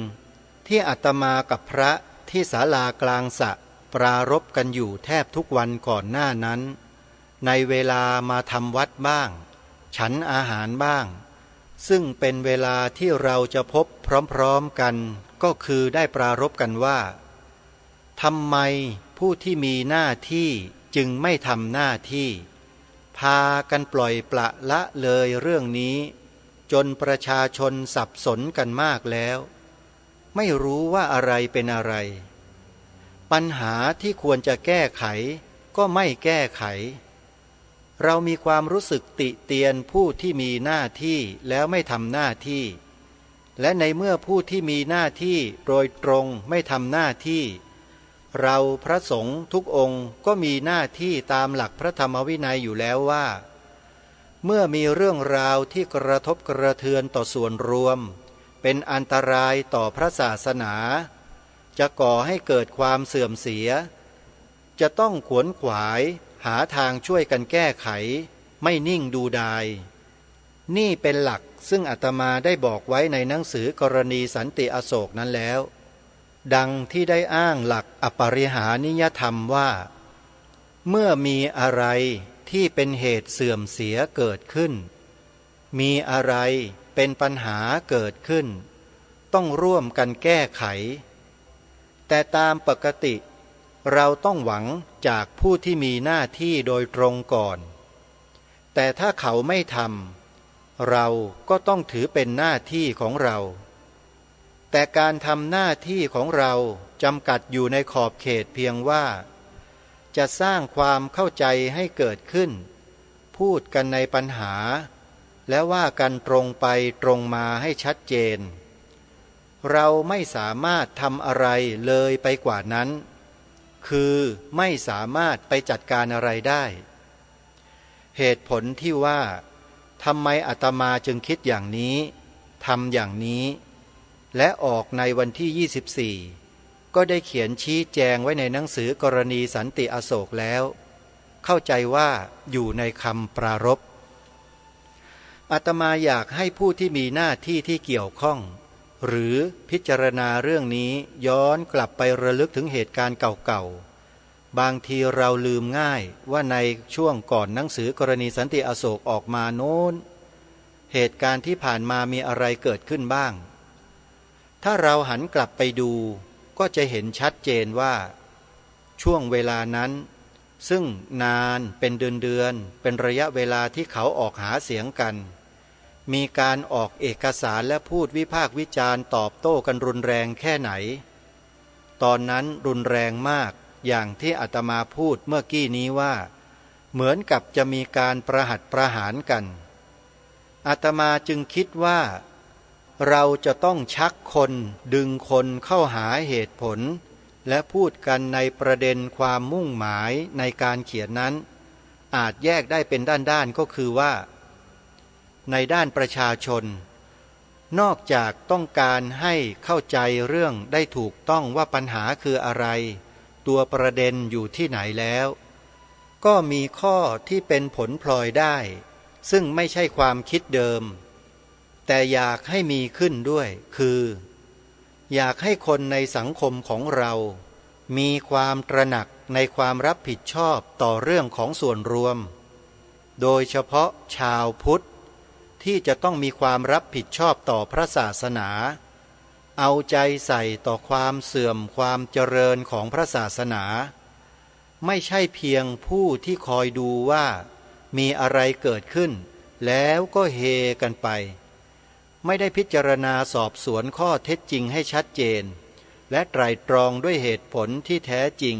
ที่อาตมากับพระที่ศาลากลางสระปรารภกันอยู่แทบทุกวันก่อนหน้านั้นในเวลามาทำวัดบ้างฉันอาหารบ้างซึ่งเป็นเวลาที่เราจะพบพร้อมๆกันก็คือได้ปรารภกันว่าทำไมผู้ที่มีหน้าที่จึงไม่ทำหน้าที่พากันปล่อยปละละเลยเรื่องนี้จนประชาชนสับสนกันมากแล้วไม่รู้ว่าอะไรเป็นอะไรปัญหาที่ควรจะแก้ไขก็ไม่แก้ไขเรามีความรู้สึกติเตียนผู้ที่มีหน้าที่แล้วไม่ทำหน้าที่และในเมื่อผู้ที่มีหน้าที่โดยตรงไม่ทำหน้าที่เราพระสงฆ์ทุกองค์ก็มีหน้าที่ตามหลักพระธรรมวินัยอยู่แล้วว่า เมื่อมีเรื่องราวที่กระทบกระเทือนต่อส่วนรวมเป็นอันตรายต่อพระศาสนาจะก่อให้เกิดความเสื่อมเสียจะต้องขวนขวายหาทางช่วยกันแก้ไขไม่นิ่งดูดายนี่เป็นหลักซึ่งอาตมาได้บอกไว้ในหนังสือกรณีสันติอโศกนั้นแล้วดังที่ได้อ้างหลักอปริหานิยธรรมว่าเมื่อมีอะไรที่เป็นเหตุเสื่อมเสียเกิดขึ้นมีอะไรเป็นปัญหาเกิดขึ้นต้องร่วมกันแก้ไขแต่ตามปกติเราต้องหวังจากผู้ที่มีหน้าที่โดยตรงก่อนแต่ถ้าเขาไม่ทำเราก็ต้องถือเป็นหน้าที่ของเราแต่การทำหน้าที่ของเราจำกัดอยู่ในขอบเขตเพียงว่าจะสร้างความเข้าใจให้เกิดขึ้นพูดกันในปัญหาและว่ากันตรงไปตรงมาให้ชัดเจนเราไม่สามารถทำอะไรเลยไปกว่านั้นคือไม่สามารถไปจัดการอะไรได้เหตุผลที่ว่าทำไมอาตมาจึงคิดอย่างนี้ทำอย่างนี้และออกในวันที่24ก็ได้เขียนชี้แจงไว้ในหนังสือกรณีสันติอโศกแล้วเข้าใจว่าอยู่ในคำปรารภอาตมาอยากให้ผู้ที่มีหน้าที่ที่เกี่ยวข้องหรือพิจารณาเรื่องนี้ย้อนกลับไประลึกถึงเหตุการณ์เก่าๆบางทีเราลืมง่ายว่าในช่วงก่อนหนังสือกรณีสันติอโศกออกมาโน้นเหตุการณ์ที่ผ่านมามีอะไรเกิดขึ้นบ้างถ้าเราหันกลับไปดูก็จะเห็นชัดเจนว่าช่วงเวลานั้นซึ่งนานเป็นเดือนเป็นระยะเวลาที่เขาออกหาเสียงกันมีการออกเอกสารและพูดวิพากษ์วิจารณ์ตอบโต้กันรุนแรงแค่ไหนตอนนั้นรุนแรงมากอย่างที่อาตมาพูดเมื่อกี้นี้ว่าเหมือนกับจะมีการประหัตประหารกันอาตมาจึงคิดว่าเราจะต้องชักคนดึงคนเข้าหาเหตุผลและพูดกันในประเด็นความมุ่งหมายในการเขียนนั้นอาจแยกได้เป็นด้านๆก็คือว่าในด้านประชาชนนอกจากต้องการให้เข้าใจเรื่องได้ถูกต้องว่าปัญหาคืออะไรตัวประเด็นอยู่ที่ไหนแล้วก็มีข้อที่เป็นผลพลอยได้ซึ่งไม่ใช่ความคิดเดิมแต่อยากให้มีขึ้นด้วยคืออยากให้คนในสังคมของเรามีความตระหนักในความรับผิดชอบต่อเรื่องของส่วนรวมโดยเฉพาะชาวพุทธที่จะต้องมีความรับผิดชอบต่อพระศาสนาเอาใจใส่ต่อความเสื่อมความเจริญของพระศาสนาไม่ใช่เพียงผู้ที่คอยดูว่ามีอะไรเกิดขึ้นแล้วก็เฮกันไปไม่ได้พิจารณาสอบสวนข้อเท็จจริงให้ชัดเจนและไตร่ตรองด้วยเหตุผลที่แท้จริง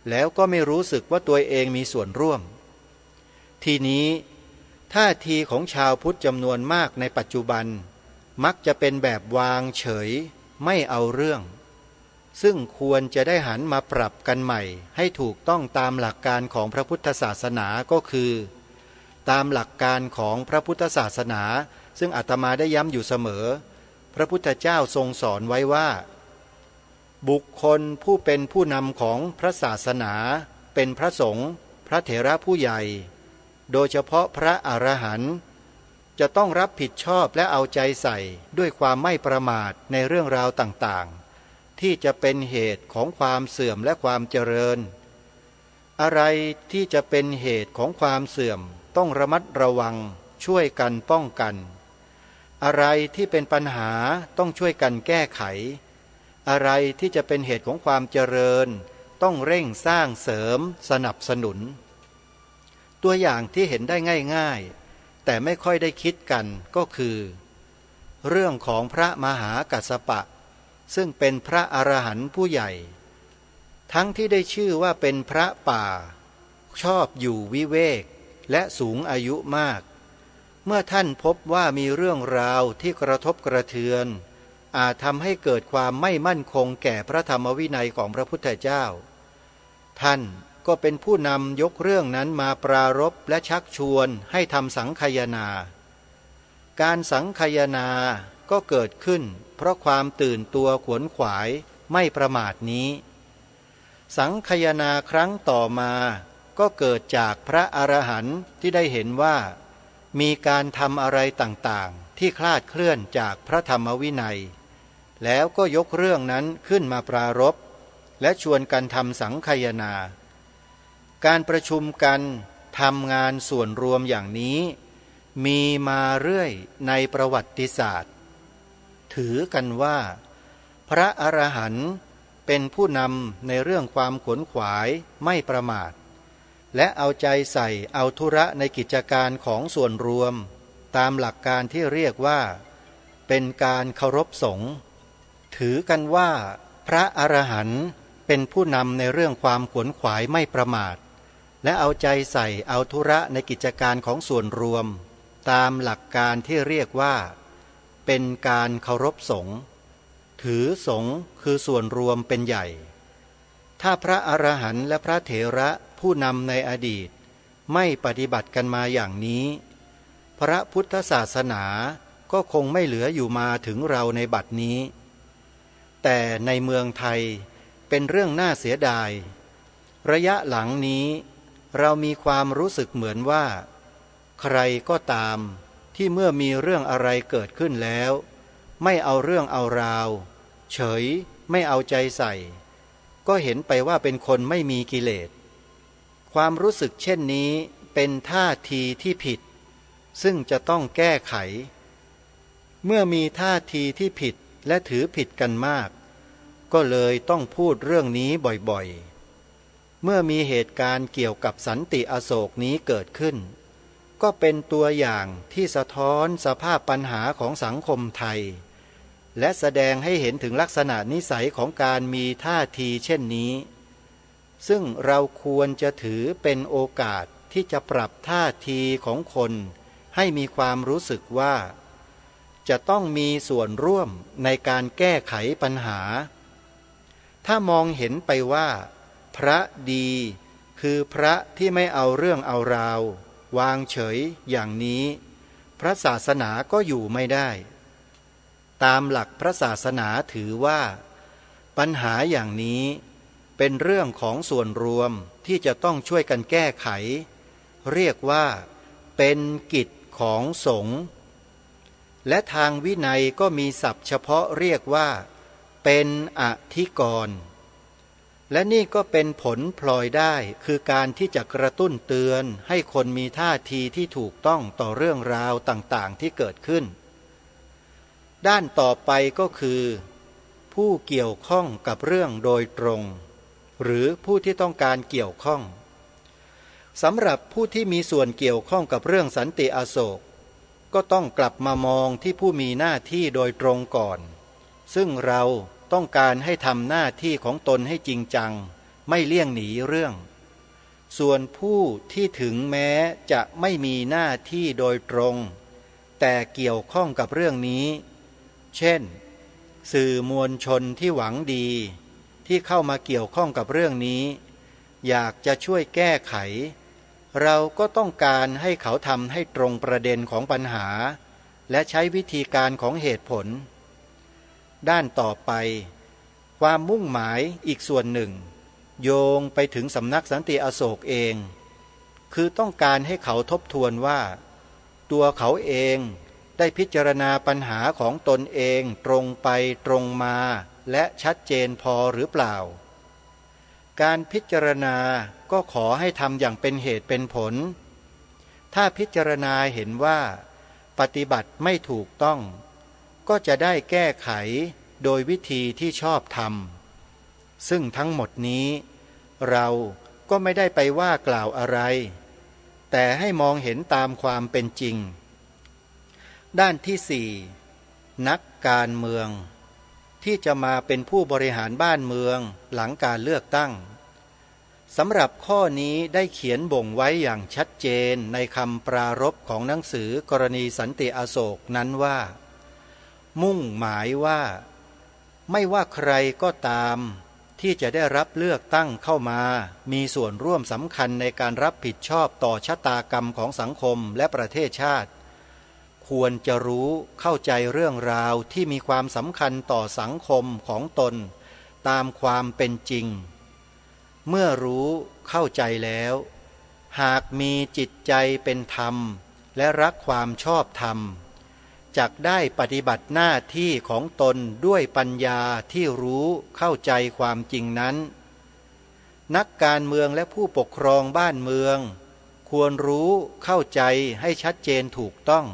แล้วก็ไม่รู้สึกว่าตัวเองมีส่วนร่วมทีนี้ท่าทีของชาวพุทธจำนวนมากในปัจจุบันมักจะเป็นแบบวางเฉยไม่เอาเรื่องซึ่งควรจะได้หันมาปรับกันใหม่ให้ถูกต้องตามหลักการของพระพุทธศาสนาก็คือตามหลักการของพระพุทธศาสนาซึ่งอาตมาได้ย้ำอยู่เสมอพระพุทธเจ้าทรงสอนไว้ว่าบุคคลผู้เป็นผู้นำของพระศาสนาเป็นพระสงฆ์พระเถระผู้ใหญ่โดยเฉพาะพระอรหันต์จะต้องรับผิดชอบและเอาใจใส่ด้วยความไม่ประมาทในเรื่องราวต่างๆที่จะเป็นเหตุของความเสื่อมและความเจริญอะไรที่จะเป็นเหตุของความเสื่อมต้องระมัดระวังช่วยกันป้องกันอะไรที่เป็นปัญหาต้องช่วยกันแก้ไขอะไรที่จะเป็นเหตุของความเจริญต้องเร่งสร้างเสริมสนับสนุนตัวอย่างที่เห็นได้ง่ายๆแต่ไม่ค่อยได้คิดกันก็คือเรื่องของพระมหากัสสปะซึ่งเป็นพระอรหันต์ผู้ใหญ่ทั้งที่ได้ชื่อว่าเป็นพระป่าชอบอยู่วิเวกและสูงอายุมากเมื่อท่านพบว่ามีเรื่องราวที่กระทบกระเทือนอาจทำให้เกิดความไม่มั่นคงแก่พระธรรมวินัยของพระพุทธเจ้าท่าน ก็เป็นผู้นำยกเรื่องนั้นมาปรารภและชักชวนให้ทำสังคายนาการสังคายนาก็เกิดขึ้นเพราะความตื่นตัวขวนขวายไม่ประมาทนี้สังคายนาครั้งต่อมาก็เกิดจากพระอรหันต์ที่ได้เห็นว่ามีการทำอะไรต่างๆที่คลาดเคลื่อนจากพระธรรมวินัยแล้วก็ยกเรื่องนั้นขึ้นมาปรารภและชวนกันทำสังคายนาการประชุมกันทำงานส่วนรวมอย่างนี้มีมาเรื่อยในประวัติศาสตร์ถือกันว่าพระอรหันต์เป็นผู้นำในเรื่องความขวนขวายไม่ประมาทและเอาใจใส่เอาธุระในกิจการของส่วนรวมตามหลักการที่เรียกว่าเป็นการเคารพสงฆ์ถือกันว่าพระอรหันต์เป็นผู้นำในเรื่องความขวนขวายไม่ประมาทและเอาใจใส่เอาธุระในกิจการของส่วนรวมตามหลักการที่เรียกว่าเป็นการเคารพสงฆ์ถือสงฆ์คือส่วนรวมเป็นใหญ่ถ้าพระอรหันต์และพระเถระผู้นำในอดีตไม่ปฏิบัติกันมาอย่างนี้พระพุทธศาสนาก็คงไม่เหลืออยู่มาถึงเราในบัดนี้แต่ในเมืองไทยเป็นเรื่องน่าเสียดายระยะหลังนี้เรามีความรู้สึกเหมือนว่าใครก็ตามที่เมื่อมีเรื่องอะไรเกิดขึ้นแล้วไม่เอาเรื่องเอาราวเฉยไม่เอาใจใส่ก็เห็นไปว่าเป็นคนไม่มีกิเลสความรู้สึกเช่นนี้เป็นท่าทีที่ผิดซึ่งจะต้องแก้ไขเมื่อมีท่าทีที่ผิดและถือผิดกันมากก็เลยต้องพูดเรื่องนี้บ่อยๆเมื่อมีเหตุการณ์เกี่ยวกับสันติอโศกนี้เกิดขึ้นก็เป็นตัวอย่างที่สะท้อนสภาพปัญหาของสังคมไทยและแสดงให้เห็นถึงลักษณะนิสัยของการมีท่าทีเช่นนี้ซึ่งเราควรจะถือเป็นโอกาสที่จะปรับท่าทีของคนให้มีความรู้สึกว่าจะต้องมีส่วนร่วมในการแก้ไขปัญหาถ้ามองเห็นไปว่าพระดีคือพระที่ไม่เอาเรื่องเอาราววางเฉยอย่างนี้พระศาสนาก็อยู่ไม่ได้ตามหลักพระศาสนาถือว่าปัญหาอย่างนี้เป็นเรื่องของส่วนรวมที่จะต้องช่วยกันแก้ไขเรียกว่าเป็นกิจของสงฆ์และทางวินัยก็มีศัพท์เฉพาะเรียกว่าเป็นอธิกรณ์และนี่ก็เป็นผลพลอยได้คือการที่จะกระตุ้นเตือนให้คนมีท่าทีที่ถูกต้องต่อเรื่องราวต่างๆที่เกิดขึ้นด้านต่อไปก็คือผู้เกี่ยวข้องกับเรื่องโดยตรงหรือผู้ที่ต้องการเกี่ยวข้องสำหรับผู้ที่มีส่วนเกี่ยวข้องกับเรื่องสันติอโศกก็ต้องกลับมามองที่ผู้มีหน้าที่โดยตรงก่อนซึ่งเราต้องการให้ทำหน้าที่ของตนให้จริงจังไม่เลี่ยงหนีเรื่องส่วนผู้ที่ถึงแม้จะไม่มีหน้าที่โดยตรงแต่เกี่ยวข้องกับเรื่องนี้เช่นสื่อมวลชนที่หวังดีที่เข้ามาเกี่ยวข้องกับเรื่องนี้อยากจะช่วยแก้ไขเราก็ต้องการให้เขาทำให้ตรงประเด็นของปัญหาและใช้วิธีการของเหตุผลด้านต่อไปความมุ่งหมายอีกส่วนหนึ่งโยงไปถึงสำนักสันติอโศกเองคือต้องการให้เขาทบทวนว่าตัวเขาเองได้พิจารณาปัญหาของตนเองตรงไปตรงมาและชัดเจนพอหรือเปล่าการพิจารณาก็ขอให้ทำอย่างเป็นเหตุเป็นผลถ้าพิจารณาเห็นว่าปฏิบัติไม่ถูกต้องก็จะได้แก้ไขโดยวิธีที่ชอบธรรมซึ่งทั้งหมดนี้เราก็ไม่ได้ไปว่ากล่าวอะไรแต่ให้มองเห็นตามความเป็นจริงด้านที่ 4นักการเมืองที่จะมาเป็นผู้บริหารบ้านเมืองหลังการเลือกตั้งสำหรับข้อนี้ได้เขียนบ่งไว้อย่างชัดเจนในคำปรารภของหนังสือกรณีสันติอโศกนั้นว่ามุ่งหมายว่าไม่ว่าใครก็ตาม ที่จะได้รับเลือกตั้งเข้ามามีส่วนร่วมสำคัญในการรับผิดชอบต่อชะตากรรมของสังคมและประเทศชาติควรจะรู้เข้าใจเรื่องราวที่มีความสำคัญต่อสังคมของตนตามความเป็นจริงเมื่อรู้เข้าใจแล้วหากมีจิตใจเป็นธรรมและรักความชอบธรรมจักได้ปฏิบัติหน้าที่ของตนด้วยปัญญาที่รู้เข้าใจความจริงนั้นนักการเมืองและผู้ปกครองบ้านเมืองควรรู้เข้าใจให้ชัดเจนถูกต้อง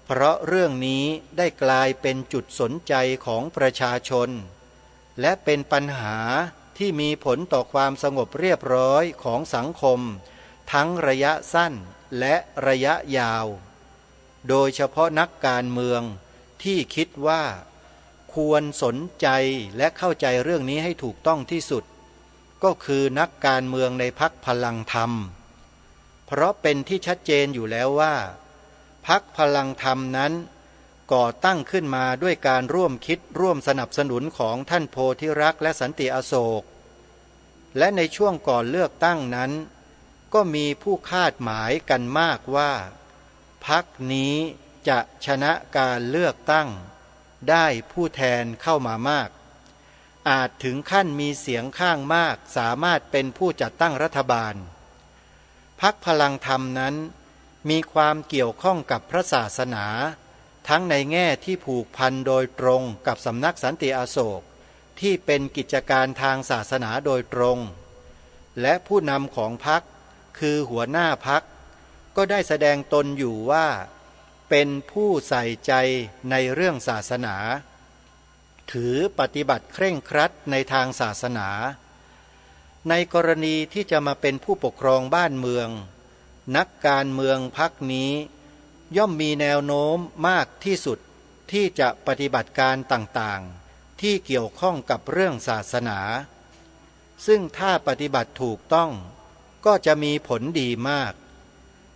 เพราะเรื่องนี้ได้กลายเป็นจุดสนใจของประชาชนและเป็นปัญหาที่มีผลต่อความสงบเรียบร้อยของสังคมทั้งระยะสั้นและระยะยาวโดยเฉพาะนักการเมืองที่คิดว่าควรสนใจและเข้าใจเรื่องนี้ให้ถูกต้องที่สุดก็คือนักการเมืองในพรรคพลังธรรมเพราะเป็นที่ชัดเจนอยู่แล้วว่าพรรคพลังธรรมนั้นก่อตั้งขึ้นมาด้วยการร่วมคิดร่วมสนับสนุนของท่านโพธิรักษ์และสันติอโศกและในช่วงก่อนเลือกตั้งนั้นก็มีผู้คาดหมายกันมากว่าพรรคนี้จะชนะการเลือกตั้งได้ผู้แทนเข้ามามากอาจถึงขั้นมีเสียงข้างมากสามารถเป็นผู้จัดตั้งรัฐบาลพรรคพลังธรรมนั้นมีความเกี่ยวข้องกับพระศาสนาทั้งในแง่ที่ผูกพันโดยตรงกับสำนักสันติอโศกที่เป็นกิจการทางศาสนาโดยตรงและผู้นำของพรรคคือหัวหน้าพรรคก็ได้แสดงตนอยู่ว่าเป็นผู้ใส่ใจในเรื่องศาสนาถือปฏิบัติเคร่งครัดในทางศาสนาในกรณีที่จะมาเป็นผู้ปกครองบ้านเมืองนักการเมืองพรรคนี้ย่อมมีแนวโน้มมากที่สุดที่จะปฏิบัติการต่างๆที่เกี่ยวข้องกับเรื่องศาสนาซึ่งถ้าปฏิบัติถูกต้องก็จะมีผลดีมาก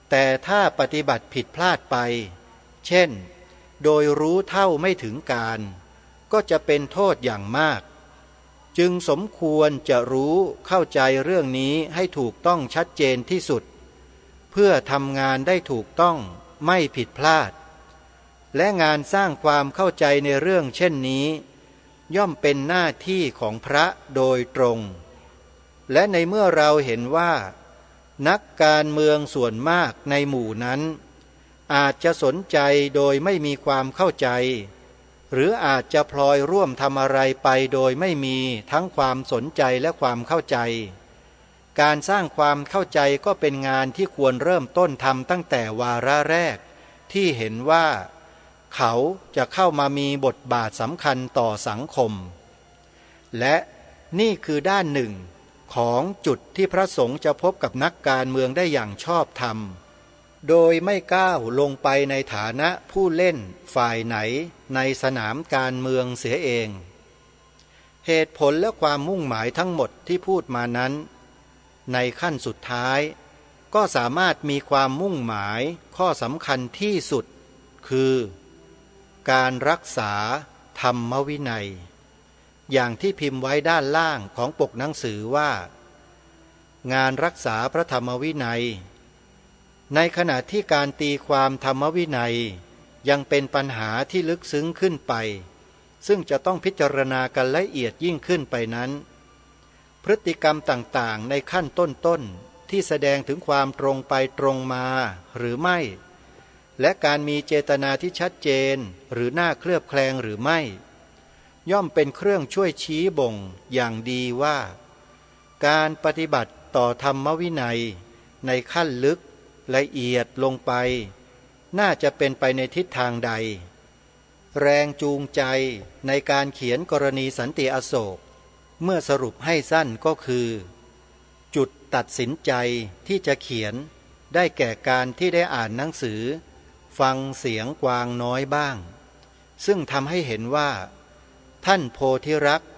แต่ถ้าปฏิบัติผิดพลาดไปเช่นโดยรู้เท่าไม่ถึงการก็จะเป็นโทษอย่างมากจึงสมควรจะรู้เข้าใจเรื่องนี้ให้ถูกต้องชัดเจนที่สุดเพื่อทำงานได้ถูกต้องไม่ผิดพลาดและงานสร้างความเข้าใจในเรื่องเช่นนี้ย่อมเป็นหน้าที่ของพระโดยตรงและในเมื่อเราเห็นว่านักการเมืองส่วนมากในหมู่นั้นอาจจะสนใจโดยไม่มีความเข้าใจหรืออาจจะพลอยร่วมทำอะไรไปโดยไม่มีทั้งความสนใจและความเข้าใจการสร้างความเข้าใจก็เป็นงานที่ควรเริ่มต้นทำตั้งแต่วาระแรกที่เห็นว่าเขาจะเข้ามามีบทบาทสำคัญต่อสังคมและนี่คือด้านหนึ่งของจุดที่พระสงฆ์จะพบกับนักการเมืองได้อย่างชอบธรรมโดยไม่ก้าวลงไปในฐานะผู้เล่นฝ่ายไหนในสนามการเมืองเสียเองเหตุผลและความมุ่งหมายทั้งหมดที่พูดมานั้นในขั้นสุดท้ายก็สามารถมีความมุ่งหมายข้อสำคัญที่สุดคือการรักษาธรรมวินัยอย่างที่พิมพ์ไว้ด้านล่างของปกหนังสือว่างานรักษาพระธรรมวินัยในขณะที่การตีความธรรมวินัยยังเป็นปัญหาที่ลึกซึ้งขึ้นไปซึ่งจะต้องพิจารณากันละเอียดยิ่งขึ้นไปนั้นพฤติกรรมต่างๆในขั้นต้นๆที่แสดงถึงความตรงไปตรงมาหรือไม่และการมีเจตนาที่ชัดเจนหรือน่าเคลือบแคลงหรือไม่ย่อมเป็นเครื่องช่วยชี้บ่งอย่างดีว่าการปฏิบัติต่อธรรมวินัยในขั้นลึกละเอียดลงไปน่าจะเป็นไปในทิศทางใดแรงจูงใจในการเขียนกรณีสันติอโศกเมื่อสรุปให้สั้นก็คือจุดตัดสินใจที่จะเขียนได้แก่การที่ได้อ่านหนังสือฟังเสียงกวางน้อยบ้างซึ่งทำให้เห็นว่าท่านโพธิรักษ์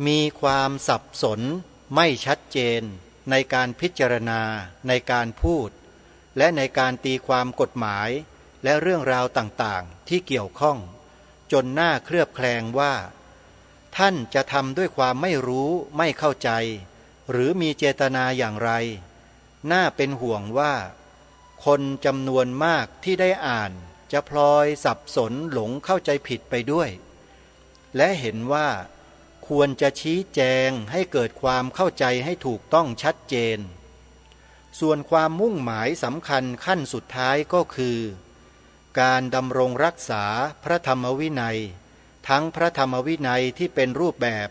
มีความสับสนไม่ชัดเจนในการพิจารณาในการพูดและในการตีความกฎหมายและเรื่องราวต่างๆที่เกี่ยวข้องจนน่าเคลือบแคลงว่า ท่านจะทำด้วยความไม่รู้ไม่เข้าใจ หรือมีเจตนาอย่างไรน่าเป็นห่วงว่าคนจำนวนมากที่ได้อ่านจะพลอยสับสนหลงเข้าใจผิดไปด้วย และเห็นว่าควรจะชี้แจงให้เกิดความเข้าใจให้ถูกต้องชัดเจนส่วนความมุ่งหมายสำคัญขั้นสุดท้ายก็คือการดำรงรักษาพระธรรมวินัยทั้งพระธรรมวินัยที่เป็นรูปแบบ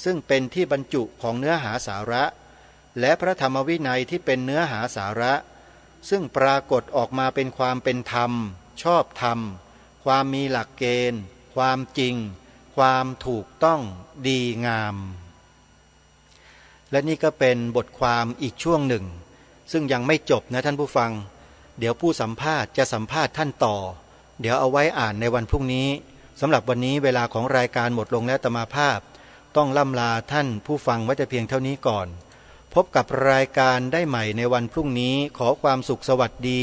ซึ่งเป็นที่บรรจุของเนื้อหาสาระและพระธรรมวินัยที่เป็นเนื้อหาสาระซึ่งปรากฏออกมาเป็นความเป็นธรรมชอบธรรมความมีหลักเกณฑ์ความจริงความถูกต้องดีงามและนี่ก็เป็นบทความอีกช่วงหนึ่งซึ่งยังไม่จบนะท่านผู้ฟังเดี๋ยวผู้สัมภาษณ์จะสัมภาษณ์ท่านต่อเดี๋ยวเอาไว้อ่านในวันพรุ่งนี้สำหรับวันนี้เวลาของรายการหมดลงแล้วอาตมาภาพต้องล่ำลาท่านผู้ฟังไว้แต่เพียงเท่านี้ก่อนพบกับรายการได้ใหม่ในวันพรุ่งนี้ขอความสุขสวัสดี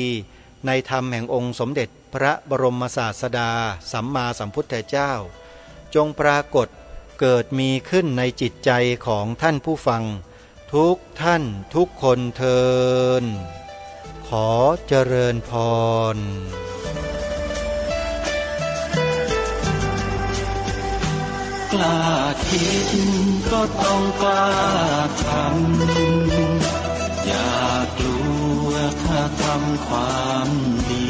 ในธรรมแห่งองค์สมเด็จพระบรมศาสดาสัมมาสัมพุทธเจ้าจงปรากฏเกิดมีขึ้นในจิตใจของท่านผู้ฟังทุกท่านทุกคนเทอญขอเจริญพรกล้าคิดก็ต้องกล้าทำอย่ากลัวถ้าทำความดี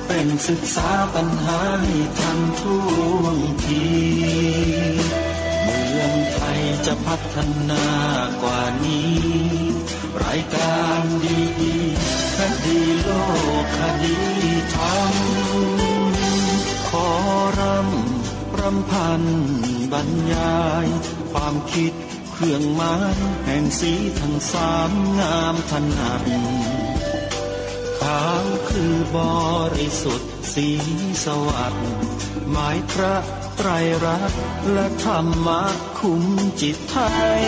เป็นศึกษาปัญหาให้ทันท่วงทีเมืองไทยจะพัฒนากว่านี้รายการดีๆคดีโลกคดีธรรมขอรำพันบรรยายความคิดเครื่องหมายแห่งสีทั้งสามงามถนัดขาวคือบริสุทธิ์สีสวัสดิ์หมายพระไตรรัตน์และธรรมะคุ้มจิตไทย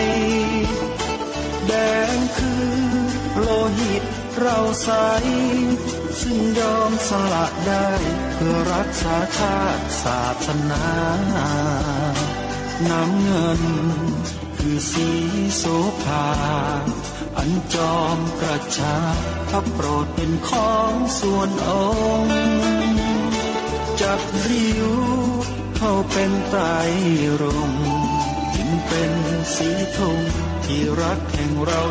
แดงคือโลหิตเราใสซึ่งยอมสละได้เพื่อรักษาชาติศาสนาน้ำเงินคือสีโสภาอันจอมกระชากพระโปรดเป็นของส่วนองค์จับริ้วเข้าเป็นไตรรงค์จึงเป็นสีธงที่รักแห่งเรา